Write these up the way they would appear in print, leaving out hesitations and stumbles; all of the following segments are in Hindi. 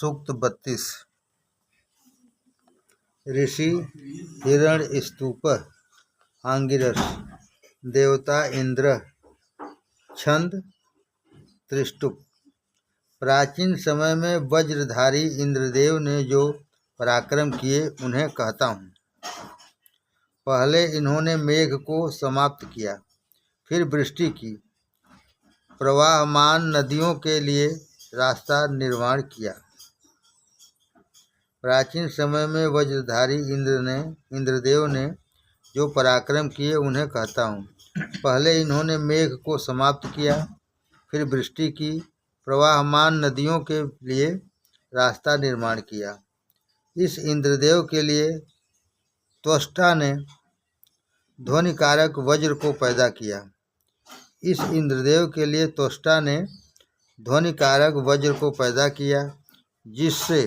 सूक्त 32। ऋषि हिरण्यस्तुपः आंगिरस, देवता इंद्र, छंद त्रिष्टुप। प्राचीन समय में वज्रधारी इंद्रदेव ने जो पराक्रम किए उन्हें कहता हूँ। पहले इन्होंने मेघ को समाप्त किया, फिर वृष्टि की, प्रवाहमान नदियों के लिए रास्ता निर्माण किया। प्राचीन समय में वज्रधारी इंद्रदेव ने जो पराक्रम किए उन्हें कहता हूँ। पहले इन्होंने मेघ को समाप्त किया, फिर वृष्टि की, प्रवाहमान नदियों के लिए रास्ता निर्माण किया। इस इंद्रदेव के लिए त्वष्टा ने ध्वनिकारक वज्र को पैदा किया। इस इंद्रदेव के लिए त्वष्टा ने ध्वनिकारक वज्र को पैदा किया, जिससे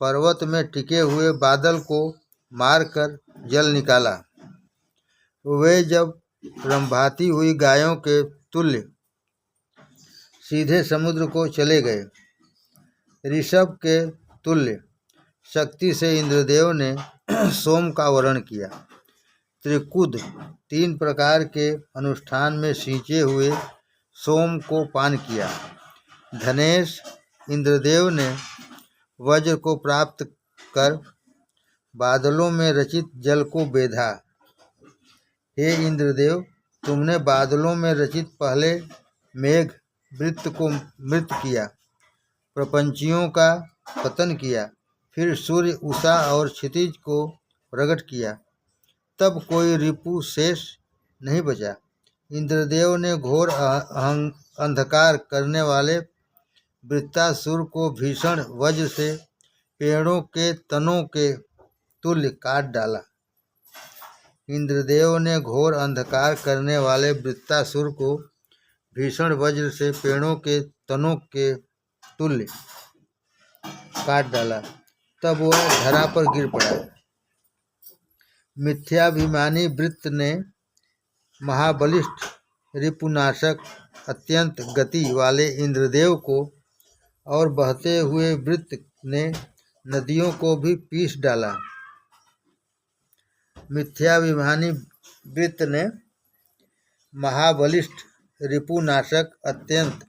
पर्वत में टिके हुए बादल को मारकर जल निकाला। वे जब रंभाती हुई गायों के तुल्य सीधे समुद्र को चले गए, ऋषभ के तुल्य शक्ति से इंद्रदेव ने सोम का वरण किया। त्रिकुद 3 प्रकार के अनुष्ठान में सींचे हुए सोम को पान किया। धनेश इंद्रदेव ने वज्र को प्राप्त कर बादलों में रचित जल को बेधा। हे इंद्रदेव, तुमने बादलों में रचित पहले मेघ वृत्त को मृत किया, प्रपंचियों का पतन किया, फिर सूर्य, उषा और क्षितिज को प्रकट किया। तब कोई रिपु शेष नहीं बचा। इंद्रदेव ने घोर अंधकार करने वाले वृत्तासुर को भीषण वज्र से पेड़ों के तनों के तुल्य काट डाला। इंद्रदेव ने घोर अंधकार करने वाले वृत्तासुर को भीषण वज्र से पेड़ों के तनों के तुल्य काट डाला। तब वह धरा पर गिर पड़ा। मिथ्याभिमानी वृत्त ने महाबलिष्ठ रिपुनाशक अत्यंत गति वाले इंद्रदेव को और बहते हुए वृत्त ने नदियों को भी पीस डाला। मिथ्याभिमानी वृत्त ने महाबलिष्ठ रिपुनाशक अत्यंत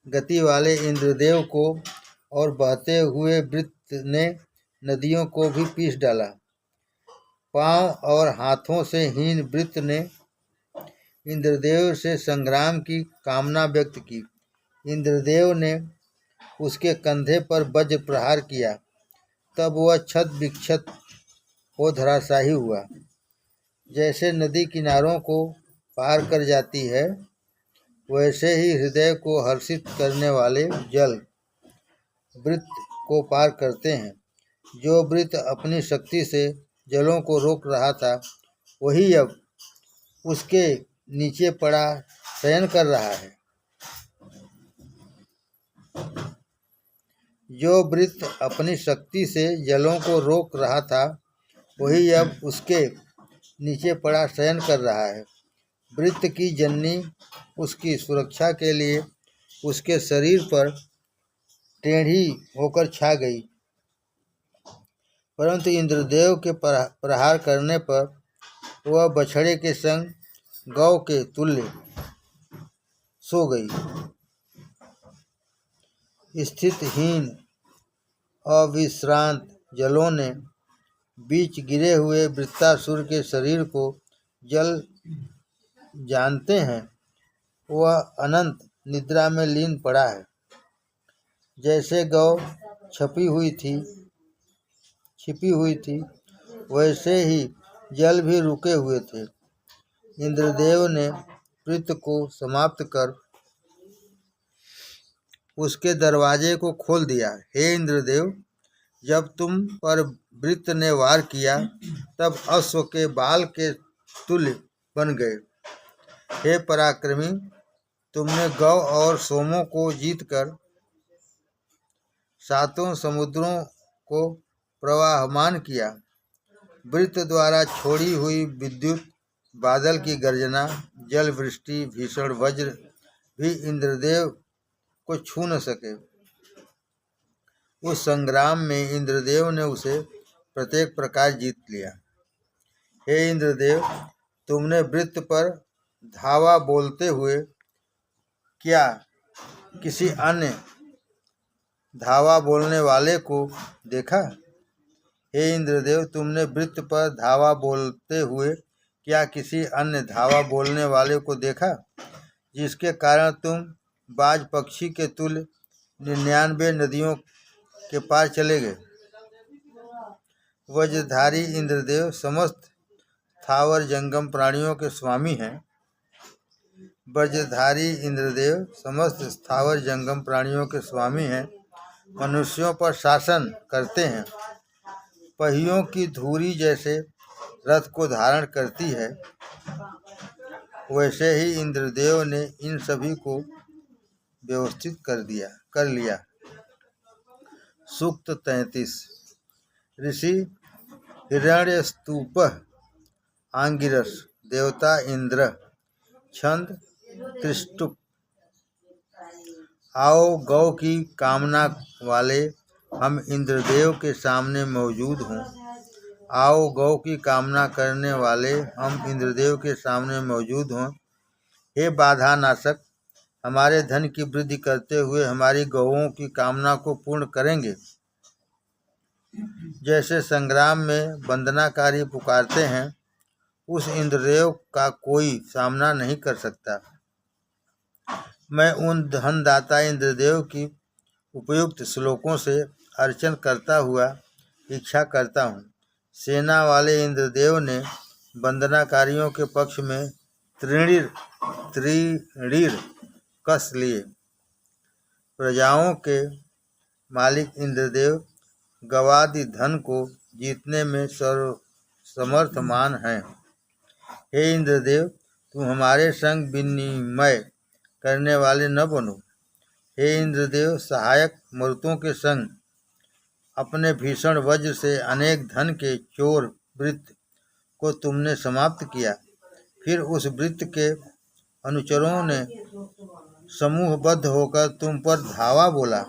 गति वाले इंद्रदेव को और बहते हुए वृत्त ने नदियों को भी पीस डाला। पांव और हाथों से हीन वृत्त ने इंद्रदेव से संग्राम की कामना व्यक्त की। इंद्रदेव ने उसके कंधे पर वज्र प्रहार किया, तब वह छत विक्षत हो धराशायी हुआ। जैसे नदी किनारों को पार कर जाती है, वैसे ही हृदय को हर्षित करने वाले जल वृत्त को पार करते हैं। जो वृत्त अपनी शक्ति से जलों को रोक रहा था, वही अब उसके नीचे पड़ा शयन कर रहा है। जो वृत्त अपनी शक्ति से जलों को रोक रहा था, वही अब उसके नीचे पड़ा शयन कर रहा है। वृत्त की जननी उसकी सुरक्षा के लिए उसके शरीर पर टेढ़ी होकर छा गई, परंतु इंद्रदेव के प्रहार करने पर वह बछड़े के संग गौ के तुल्य सो गई। स्थितहीन अविश्रांत जलों ने बीच गिरे हुए वृत्तासुर के शरीर को जल जानते हैं। वह अनंत निद्रा में लीन पड़ा है। जैसे गौ छिपी हुई थी, वैसे ही जल भी रुके हुए थे। इंद्रदेव ने वृत्त को समाप्त कर उसके दरवाजे को खोल दिया। हे इंद्रदेव, जब तुम पर वृत्त ने वार किया, तब अश्व के बाल के तुल्य बन गए। हे पराक्रमी, तुमने गौ और सोमों को जीतकर 7 समुद्रों को प्रवाहमान किया। वृत्त द्वारा छोड़ी हुई विद्युत, बादल की गर्जना, जल वृष्टि, भीषण वज्र भी इंद्रदेव को छू न सके। उस संग्राम में इंद्रदेव ने उसे प्रत्येक प्रकार जीत लिया। हे इंद्रदेव, तुमने वृत्त पर धावा बोलते हुए क्या किसी अन्य धावा बोलने वाले को देखा? हे इंद्रदेव, तुमने वृत्त पर धावा बोलते हुए क्या किसी अन्य धावा बोलने वाले को देखा, जिसके कारण तुम बाज पक्षी के तुल्य 99 नदियों के पार चले गए? वज्रधारी इंद्रदेव समस्त स्थावर जंगम प्राणियों के स्वामी हैं। वज्रधारी इंद्रदेव समस्त स्थावर जंगम प्राणियों के स्वामी हैं, मनुष्यों पर शासन करते हैं। पहियों की धूरी जैसे रथ को धारण करती है, वैसे ही इंद्रदेव ने इन सभी को व्यवस्थित कर लिया। सूक्त 33। ऋषि हिरण्यस्तुपः आंगिरस, देवता इंद्र। छंद त्रिष्टुप। आओ गौ की कामना वाले, हम इंद्रदेव के सामने मौजूद हों। आओ गौ की कामना करने वाले, हम इंद्रदेव के सामने मौजूद हों। हे बाधा नाशक, हमारे धन की वृद्धि करते हुए हमारी गौओं की कामना को पूर्ण करेंगे। जैसे संग्राम में वंदनाकारी पुकारते हैं, उस इंद्रदेव का कोई सामना नहीं कर सकता। मैं उन धनदाता इंद्रदेव की उपयुक्त श्लोकों से अर्चन करता हुआ इच्छा करता हूँ। सेना वाले इंद्रदेव ने वंदनाकारियों के पक्ष में त्रिणीर कस लिए। प्रजाओं के मालिक इंद्रदेव गवादि धन को जीतने में सर्वसमर्थमान हैं। हे इंद्रदेव, तुम हमारे संग विनिमय करने वाले न बनो। हे इंद्रदेव, सहायक मरुतों के संग अपने भीषण वज्र से अनेक धन के चोर वृत्त को तुमने समाप्त किया। फिर उस वृत्त के अनुचरों ने समूहबद्ध होकर तुम पर धावा बोला।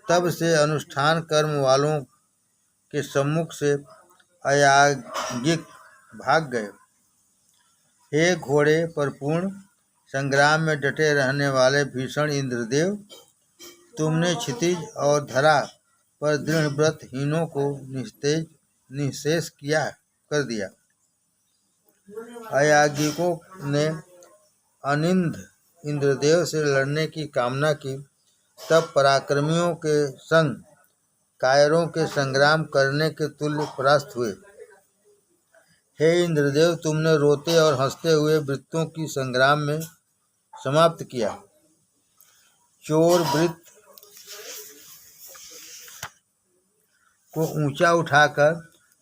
तब से अनुष्ठान कर्म वालों के सम्मुख से अयाज्ञिक भाग गए। हे घोड़े पर पूर्ण संग्राम में डटे रहने वाले भीषण इंद्रदेव, तुमने क्षितिज और धरा पर दृढ़ व्रतहीनों को निःशेष कर दिया। अयाज्ञिकों ने अनिंद इंद्रदेव से लड़ने की कामना की, तब पराक्रमियों के संग कायरों के संग्राम करने के तुल्य परास्त हुए। हे इंद्रदेव, तुमने रोते और हंसते हुए वृत्तों की संग्राम में समाप्त किया। चोर वृत्त को ऊंचा उठाकर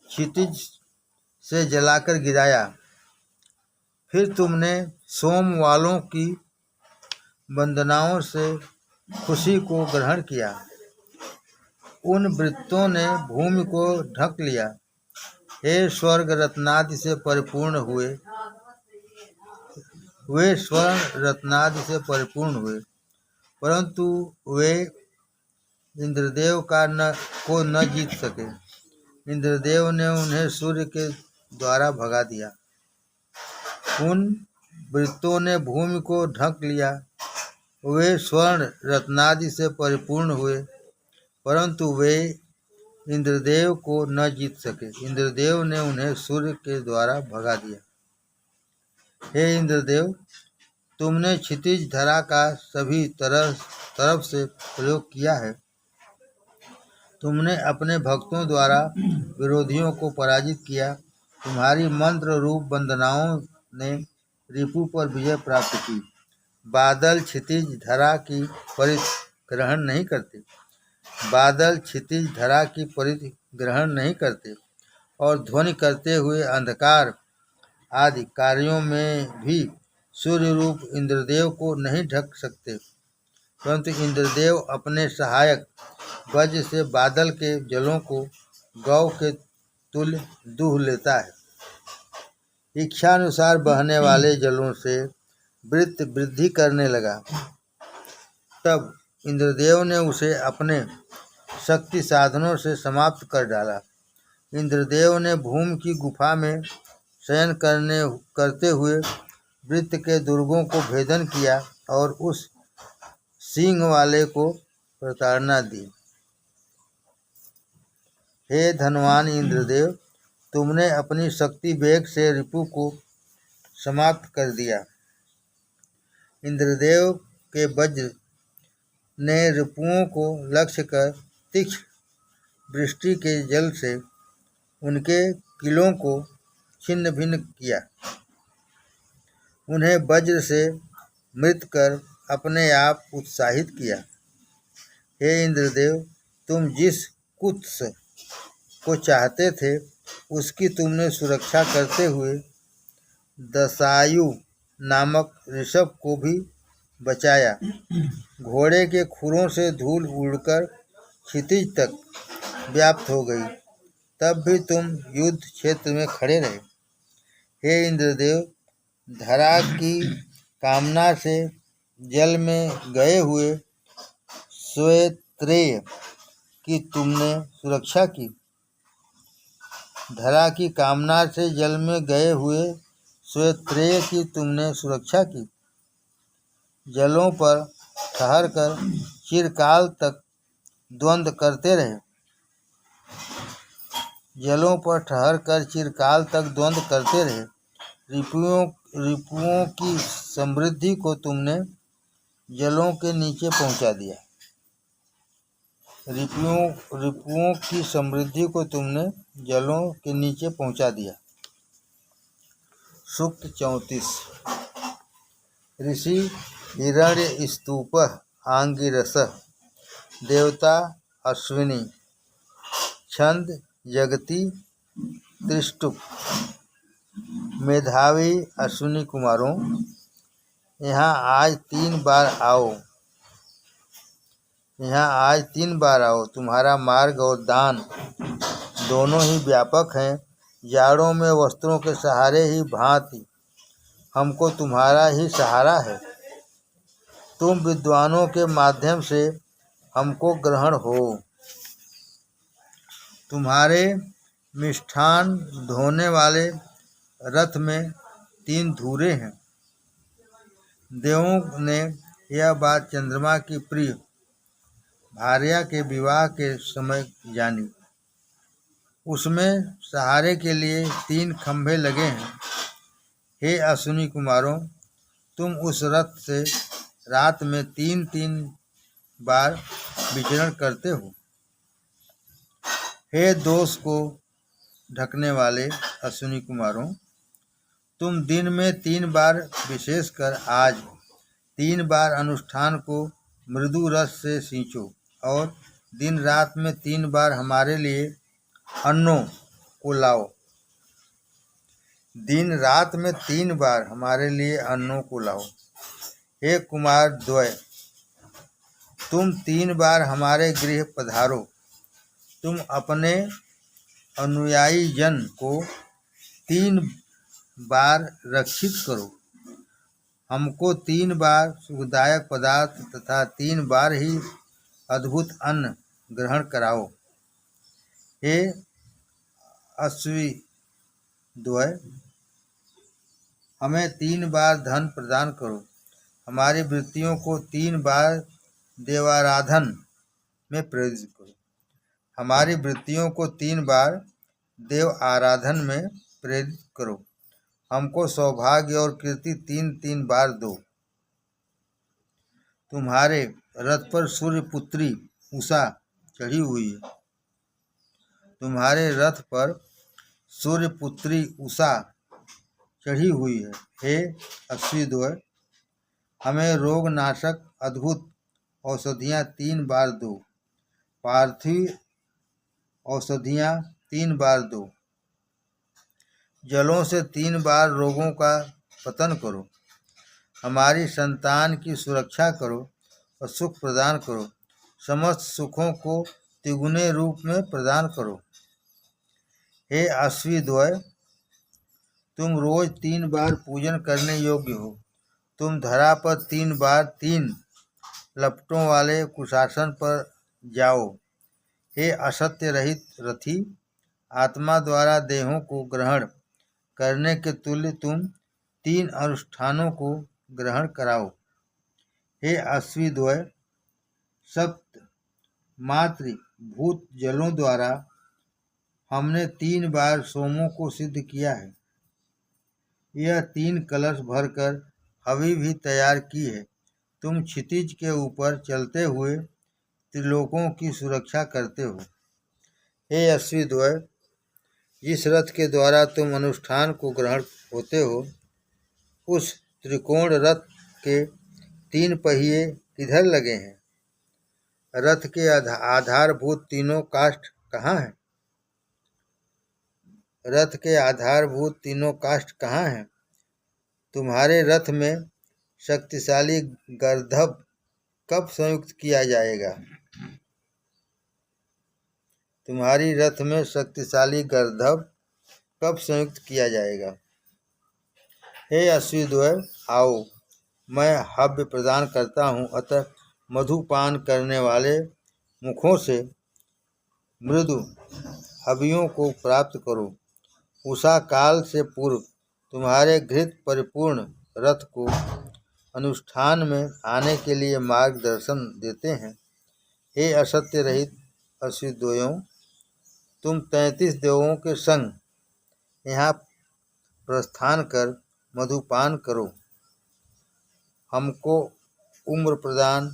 क्षितिज से जलाकर गिराया। फिर तुमने सोम वालों की वंदनाओं से खुशी को ग्रहण किया। उन वृत्तों ने भूमि को ढक लिया। हे स्वर्ग रत्नादि से परिपूर्ण हुए, वे स्वर्ण रत्नादि से परिपूर्ण हुए, परंतु वे इंद्रदेव को न जीत सके। इंद्रदेव ने उन्हें सूर्य के द्वारा भगा दिया। उन वृत्तों ने भूमि को ढक लिया। वे स्वर्ण रत्नादि से परिपूर्ण हुए, परंतु वे इंद्रदेव को न जीत सके। इंद्रदेव ने उन्हें सूर्य के द्वारा भगा दिया। हे इंद्रदेव, तुमने क्षितिज धरा का सभी तरफ से प्रयोग किया है। तुमने अपने भक्तों द्वारा विरोधियों को पराजित किया। तुम्हारी मंत्र रूप वंदनाओं ने रिपु पर विजय प्राप्त की। बादल क्षितिज धरा की परिग्रहण नहीं करते। बादल क्षितिज धरा की परिग्रहण नहीं करते और ध्वनि करते हुए अंधकार आदि कार्यों में भी सूर्य रूप इंद्रदेव को नहीं ढक सकते, परंतु इंद्रदेव अपने सहायक वज्र से बादल के जलों को गौ के तुल्य दूह लेता है। इच्छानुसार बहने वाले जलों से वृत्त वृद्धि करने लगा। तब इंद्रदेव ने उसे अपने शक्ति साधनों से समाप्त कर डाला। इंद्रदेव ने भूमि की गुफा में शयन करते हुए वृत्त के दुर्गों को भेदन किया और उस सिंह वाले को प्रताड़ना दी। हे धनवान इंद्रदेव, तुमने अपनी शक्ति वेग से रिपु को समाप्त कर दिया। इंद्रदेव के वज्र ने रिपुओं को लक्ष्य कर तीक्ष्ण वृष्टि के जल से उनके किलों को छिन्न भिन्न किया। उन्हें वज्र से मृत कर अपने आप उत्साहित किया। हे इंद्रदेव, तुम जिस कुत्स को चाहते थे उसकी तुमने सुरक्षा करते हुए दशायु नामक ऋषभ को भी बचाया। घोड़े के खुरों से धूल उड़कर क्षितिज तक व्याप्त हो गई, तब भी तुम युद्ध क्षेत्र में खड़े रहे। हे इंद्रदेव, धरा की कामना से जल में गए हुए श्वेत्रेय की तुमने सुरक्षा की। धरा की कामना से जल में गए हुए श्वेत्रेय की तुमने सुरक्षा की। जलों पर ठहरकर चिरकाल तक द्वंद्व करते रहे। जलों पर ठहरकर चिरकाल तक द्वंद्व करते रहे। रिपुओं की समृद्धि को तुमने जलों के नीचे पहुंचा दिया। रिपुओं की समृद्धि को तुमने जलों के नीचे पहुंचा दिया। सूक्त 34। ऋषि हिरण्यस्तुप आंगिरसः देवता अश्विनी छंद जगति त्रिष्टुप। मेधावी अश्विनी कुमारों, यहाँ आज 3 बार आओ। तुम्हारा मार्ग और दान दोनों ही व्यापक हैं। जाड़ों में वस्त्रों के सहारे ही भांति हमको तुम्हारा ही सहारा है। तुम विद्वानों के माध्यम से हमको ग्रहण हो। तुम्हारे मिष्ठान ढोने वाले रथ में 3 धुरे हैं। देवों ने यह बात चंद्रमा की प्रिय भार्या के विवाह के समय जानी। उसमें सहारे के लिए 3 खंभे लगे हैं। हे अश्विनी कुमारों, तुम उस रथ से रात में 3-3 बार विचरण करते हो। हे दोष को ढकने वाले अश्विनी कुमारों, तुम दिन में 3 बार, विशेषकर आज 3 बार अनुष्ठान को मृदु रस से सींचो और दिन रात में 3 बार हमारे लिए अन्नों को लाओ। दिन रात में 3 बार हमारे लिए अन्नों को लाओ। हे कुमार द्वय, तुम 3 बार हमारे गृह पधारो। तुम अपने अनुयायी जन को 3 बार रक्षित करो। हमको 3 बार सुखदायक पदार्थ तथा 3 बार ही अद्भुत अन्न ग्रहण कराओ। हे अश्वी द्वय, हमें 3 बार धन प्रदान करो। हमारी वृत्तियों को 3 बार देवाराधन में प्रेरित करो। हमारी वृत्तियों को 3 बार देव आराधन में प्रेरित करो। हमको सौभाग्य और कीर्ति 3-3 बार दो। तुम्हारे रथ पर सूर्य पुत्री उषा चढ़ी हुई है। तुम्हारे रथ पर सूर्य पुत्री उषा चढ़ी हुई है। हे अश्विद्वय, हमें रोग नाशक अद्भुत औषधियाँ 3 बार दो। पार्थिव औषधियाँ 3 बार दो। जलों से 3 बार रोगों का पतन करो। हमारी संतान की सुरक्षा करो और सुख प्रदान करो। समस्त सुखों को तिगुने रूप में प्रदान करो। हे अश्विद्वय, तुम रोज 3 बार पूजन करने योग्य हो। तुम धरा पर 3 बार 3 लपटों वाले कुशासन पर जाओ। हे असत्य रहित रथी, आत्मा द्वारा देहों को ग्रहण करने के तुल्य तुम 3 अनुष्ठानों को ग्रहण कराओ। हे अश्विद्वय, सप्त मातृ भूत जलों द्वारा हमने 3 बार सोमों को सिद्ध किया है। यह 3 कलश भरकर हवि भी तैयार की है। तुम क्षितिज के ऊपर चलते हुए त्रिलोकों की सुरक्षा करते हो। हे अश्विद्वय, जिस रथ के द्वारा तुम अनुष्ठान को ग्रहण होते हो, उस त्रिकोण रथ के 3 पहिए किधर लगे हैं? रथ के आधारभूत तीनों काष्ठ कहाँ हैं? रथ के आधारभूत तीनों काष्ठ कहाँ हैं? तुम्हारे रथ में शक्तिशाली गर्दभ कब संयुक्त किया जाएगा? तुम्हारी रथ में शक्तिशाली गर्दभ कब संयुक्त किया जाएगा? हे अश्विद्वय, आओ, मैं हव्य प्रदान करता हूँ, अतः मधुपान करने वाले मुखों से मृदु हवियों को प्राप्त करो। उषा काल से पूर्व तुम्हारे घृत परिपूर्ण रथ को अनुष्ठान में आने के लिए मार्गदर्शन देते हैं। हे असत्य रहित अश्विद्वयों, तुम 33 देवों के संग यहाँ प्रस्थान कर मधुपान करो। हमको उम्र प्रदान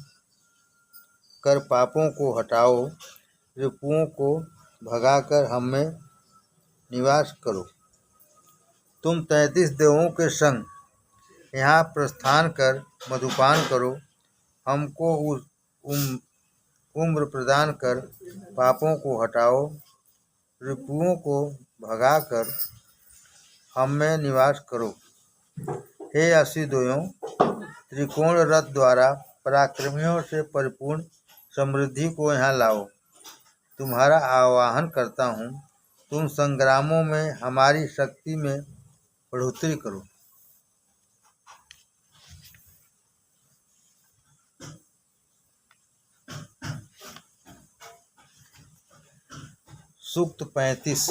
कर पापों को हटाओ, रिपुओं को भगाकर हम में निवास करो। तुम 33 देवों के संग यहाँ प्रस्थान कर मधुपान करो। हमको उम्र प्रदान कर पापों को हटाओ, रिपुओं को भगाकर हम में निवास करो। हे अश्विद्वयों, त्रिकोण रथ द्वारा पराक्रमियों से परिपूर्ण समृद्धि को यहाँ लाओ। तुम्हारा आवाहन करता हूँ, तुम संग्रामों में हमारी शक्ति में बढ़ोतरी करो। सूक्त 35।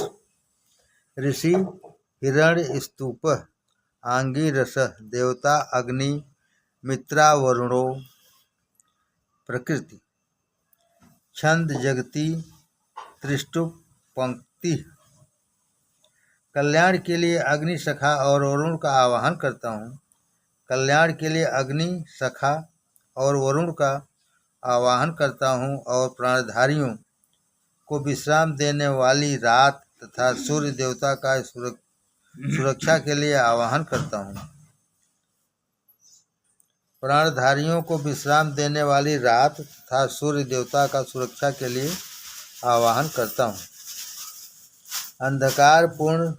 ऋषि हिरण्यस्तुपः आंगिरसः देवता अग्नि मित्रावरुणो प्रकृति छंद जगति त्रिष्टुप पंक्ति। कल्याण के लिए अग्नि सखा और वरुण का आवाहन करता हूँ। कल्याण के लिए अग्नि सखा और वरुण का आवाहन करता हूँ और प्राणधारियों को विश्राम देने वाली रात तथा सूर्य देवता का सुरक्षा के लिए आवाहन करता हूँ। प्राणधारियों को विश्राम देने वाली रात तथा सूर्य देवता का सुरक्षा के लिए आवाहन करता हूँ। अंधकार पूर्ण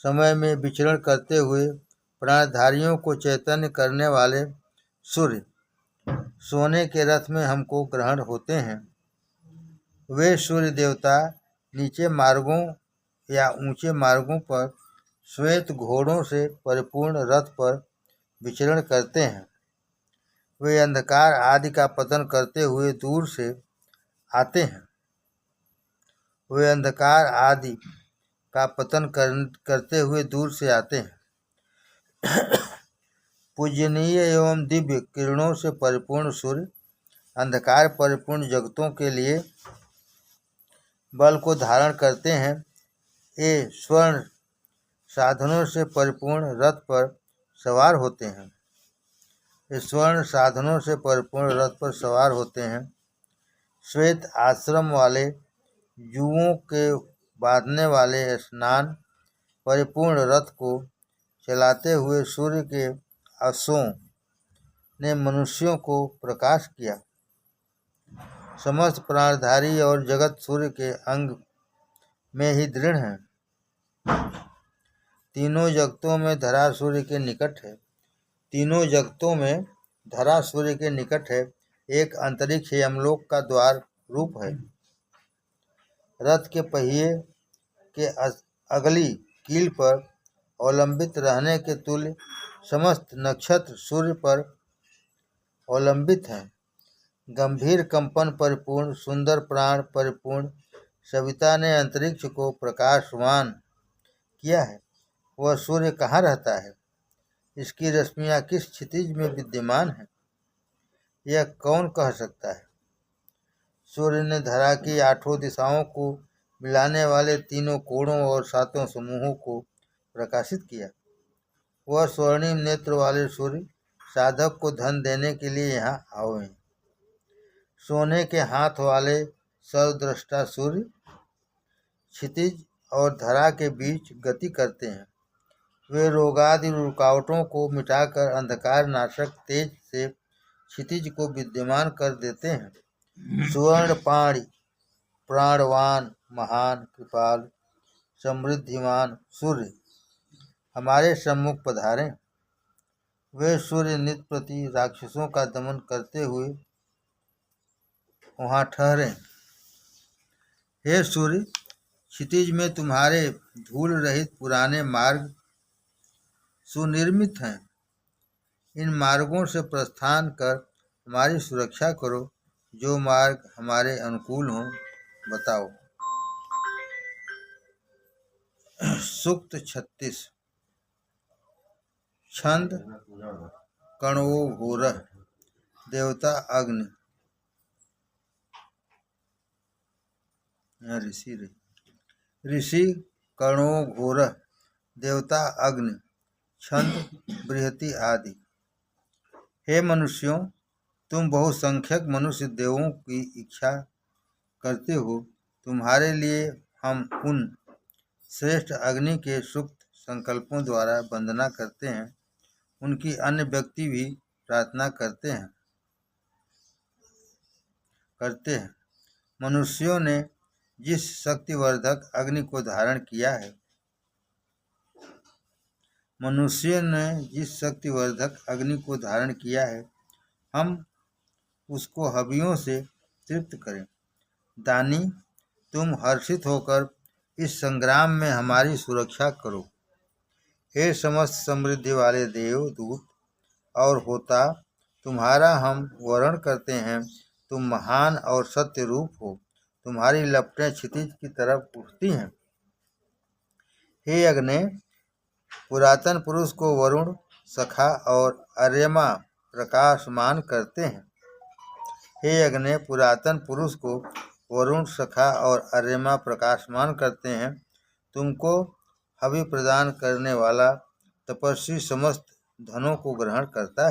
समय में विचरण करते हुए प्राणधारियों को चैतन्य करने वाले सूर्य सोने के रथ में हमको ग्रहण होते हैं। वे सूर्य देवता नीचे मार्गों या ऊंचे मार्गों पर श्वेत घोड़ों से परिपूर्ण रथ पर विचरण करते हैं। वे अंधकार आदि का पतन करते हुए दूर से आते हैं। वे अंधकार आदि का पतन करते हुए दूर से आते हैं। पूजनीय एवं दिव्य किरणों से परिपूर्ण सूर्य अंधकार परिपूर्ण जगतों के लिए बल को धारण करते हैं। ये स्वर्ण साधनों से परिपूर्ण रथ पर सवार होते हैं। ये स्वर्ण साधनों से परिपूर्ण रथ पर सवार होते हैं। श्वेत आश्रम वाले जुओं के बांधने वाले स्नान परिपूर्ण रथ को चलाते हुए सूर्य के अश्वों ने मनुष्यों को प्रकाश किया। समस्त प्राणधारी और जगत सूर्य के अंग में ही दृढ़ हैं। तीनों जगतों में धरा सूर्य के निकट है। तीनों जगतों में धरा सूर्य के निकट है। एक अंतरिक्ष यमलोक का द्वार रूप है। रथ के पहिए के अगली कील पर अवलंबित रहने के तुल्य समस्त नक्षत्र सूर्य पर अवलंबित हैं। गंभीर कंपन परिपूर्ण सुंदर प्राण परिपूर्ण सविता ने अंतरिक्ष को प्रकाशवान किया है। वह सूर्य कहाँ रहता है? इसकी रश्मियाँ किस क्षितिज में विद्यमान है? यह कौन कह सकता है? सूर्य ने धरा की 8 दिशाओं को मिलाने वाले 3 कोणों और 7 समूहों को प्रकाशित किया। वह स्वर्णिम नेत्र वाले सूर्य साधक को धन देने के लिए यहाँ आए हैं। सोने के हाथ वाले सर्वद्रष्टा सूर्य क्षितिज और धरा के बीच गति करते हैं। वे रोगादि रुकावटों को मिटाकर अंधकार नाशक तेज से क्षितिज को विद्यमान कर देते हैं। सुवर्ण पाणी, प्राणवान, महान, कृपाल, समृद्धिमान सूर्य हमारे सम्मुख पधारें। वे सूर्य नित्य प्रति राक्षसों का दमन करते हुए वहाँ ठहरे। हे सूर्य, क्षितिज में तुम्हारे धूल रहित पुराने मार्ग सुनिर्मित हैं। इन मार्गों से प्रस्थान कर हमारी सुरक्षा करो। जो मार्ग हमारे अनुकूल हों बताओ। सूक्त 36। छंद कण्वो घोरः देवता अग्नि। ऋषि कण्वो घोरः देवता अग्नि। छंद बृहति आदि। हे मनुष्यों, तुम बहुसंख्यक मनुष्य देवों की इच्छा करते हो। तुम्हारे लिए हम उन श्रेष्ठ अग्नि के सुप्त संकल्पों द्वारा वंदना करते हैं। उनकी अन्य व्यक्ति भी प्रार्थना करते हैं। मनुष्यों ने जिस शक्तिवर्धक अग्नि को धारण किया है, हम उसको हवियों से तृप्त करें। दानी, तुम हर्षित होकर इस संग्राम में हमारी सुरक्षा करो। हे समस्त समृद्धि वाले देव दूत और होता, तुम्हारा हम वरण करते हैं। तुम महान और सत्य रूप हो। तुम्हारी लपटें क्षितिज की तरफ उठती हैं। हे अग्नि, पुरातन पुरुष को वरुण, सखा और अर्यमा प्रकाशमान करते हैं। हे अग्नि, पुरातन पुरुष को वरुण, सखा और अर्यमा प्रकाशमान करते हैं। तुमको हवि प्रदान करने वाला तपस्वी समस्त धनों को ग्रहण करता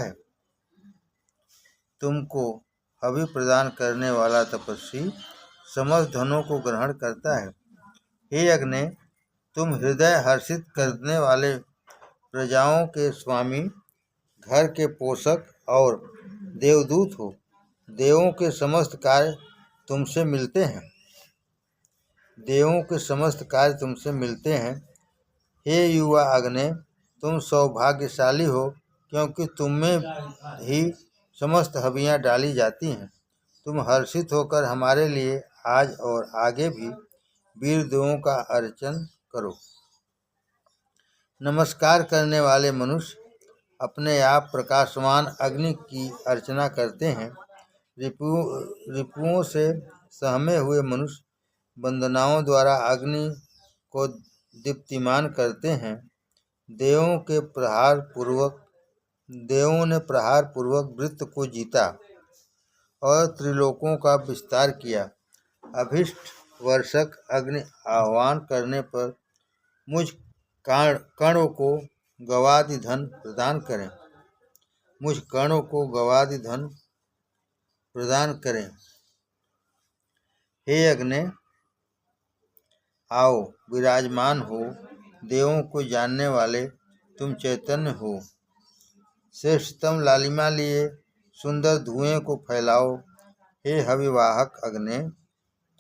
है। हे अग्नि, तुम हृदय हर्षित करने वाले प्रजाओं के स्वामी, घर के पोषक और देवदूत हो। देवों के समस्त कार्य तुमसे मिलते हैं। हे युवा अग्नि, तुम सौभाग्यशाली हो, क्योंकि तुम में ही समस्त हवियाँ डाली जाती हैं। तुम हर्षित होकर हमारे लिए आज और आगे भी वीर देवों का अर्चन करो। नमस्कार करने वाले मनुष्य अपने आप प्रकाशमान अग्नि की अर्चना करते हैं। रिपुओं से सहमे हुए मनुष्य वंदनाओं द्वारा अग्नि को दीप्तिमान करते हैं। देवों ने प्रहार पूर्वक वृत्त को जीता और त्रिलोकों का विस्तार किया। अभिष्ट वर्षक अग्नि आह्वान करने पर मुझ कर्ण को गवादि धन प्रदान करें। हे अग्नि, आओ, विराजमान हो। देवों को जानने वाले तुम चैतन्य हो। श्रेष्ठतम लालिमा लिए सुंदर धुएं को फैलाओ। हे हविवाहक अग्नि,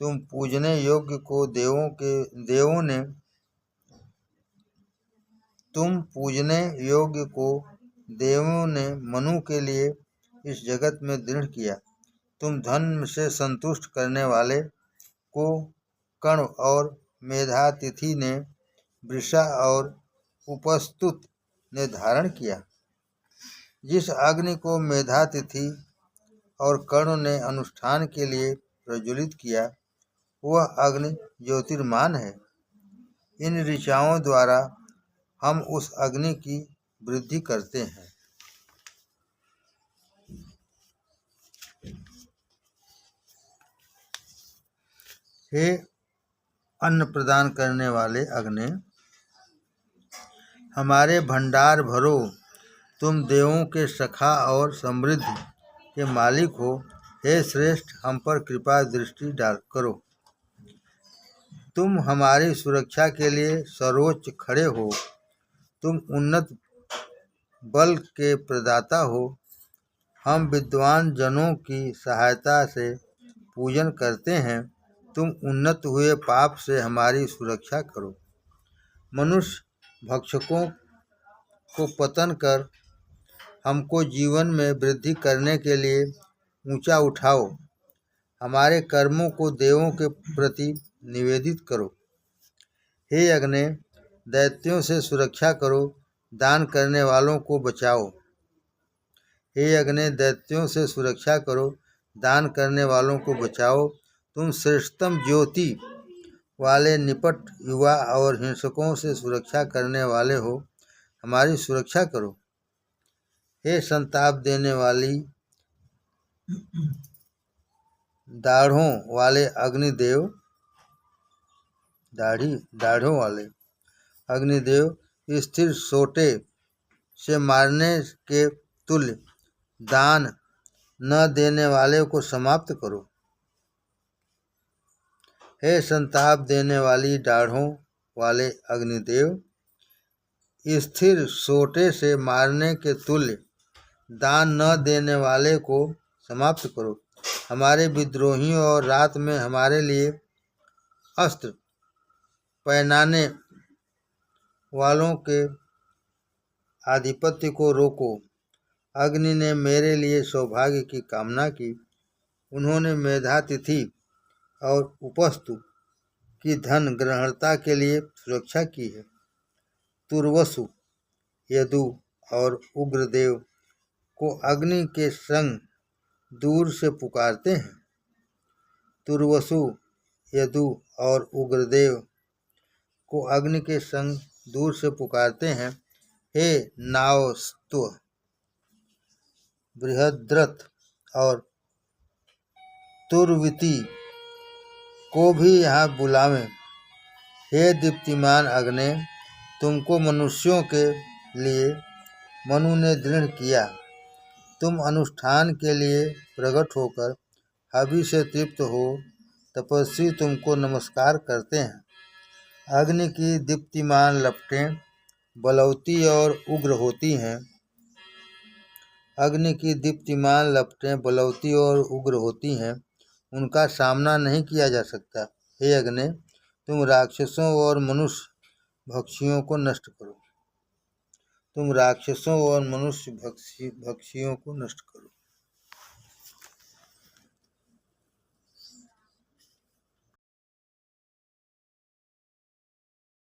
तुम पूजने योग्य को देवों ने मनु के लिए इस जगत में दृढ़ किया। तुम धन से संतुष्ट करने वाले को कर्ण और मेधातिथि ने, वृषा और उपस्तुत ने धारण किया। जिस अग्नि को मेधातिथि और कर्ण ने अनुष्ठान के लिए प्रज्वलित किया, वह अग्नि ज्योतिर्मान है। इन ऋचाओं द्वारा हम उस अग्नि की वृद्धि करते हैं। हे अन्न प्रदान करने वाले अग्नि, हमारे भंडार भरो। तुम देवों के सखा और समृद्धि के मालिक हो। हे श्रेष्ठ, हम पर कृपा दृष्टि डाल करो। तुम हमारी सुरक्षा के लिए सर्वोच्च खड़े हो। तुम उन्नत बल के प्रदाता हो। हम विद्वान जनों की सहायता से पूजन करते हैं। तुम उन्नत हुए पाप से हमारी सुरक्षा करो। मनुष्य भक्षकों को पतन कर हमको जीवन में वृद्धि करने के लिए ऊंचा उठाओ। हमारे कर्मों को देवों के प्रति निवेदित करो। हे अग्नि, दैत्यों से सुरक्षा करो, दान करने वालों को बचाओ। हे अग्नि, दैत्यों से सुरक्षा करो, दान करने वालों को बचाओ। तुम श्रेष्ठतम ज्योति वाले निपट युवा और हिंसकों से सुरक्षा करने वाले हो। हमारी सुरक्षा करो। हे संताप देने वाली दाढ़ों वाले अग्निदेव, दाढ़ों वाले अग्निदेव, स्थिर सोटे से मारने के तुल्य दान न देने वाले को समाप्त करो। हे संताप देने वाली दाढ़ों वाले अग्निदेव, स्थिर सोटे से मारने के तुल्य दान न देने वाले को समाप्त करो। हमारे विद्रोहियों और रात में हमारे लिए अस्त्र पहनाने वालों के आधिपत्य को रोको। अग्नि ने मेरे लिए सौभाग्य की कामना की। उन्होंने मेधा तिथि और उपस्तु की धन ग्रहणता के लिए सुरक्षा की है। तुर्वसु, यदु और उग्रदेव को अग्नि के संग दूर से पुकारते हैं। तुर्वसु, यदु और उग्रदेव को अग्नि के संग दूर से पुकारते हैं। हे नावस्तु, बृहद्रथ और तुर्विति को भी यहाँ बुलावें। हे दीप्तिमान अग्नि, तुमको मनुष्यों के लिए मनु ने दृढ़ किया। तुम अनुष्ठान के लिए प्रकट होकर हवि से तृप्त हो। तपस्वी तुमको नमस्कार करते हैं। अग्नि की दीप्तिमान लपटें बलवती और उग्र होती हैं। अग्नि की दीप्तिमान लपटें बलवती और उग्र होती हैं, उनका सामना नहीं किया जा सकता। हे अग्नि, तुम राक्षसों और मनुष्य भक्षियों को नष्ट करो। तुम राक्षसों और मनुष्य भक्षियों को नष्ट करो।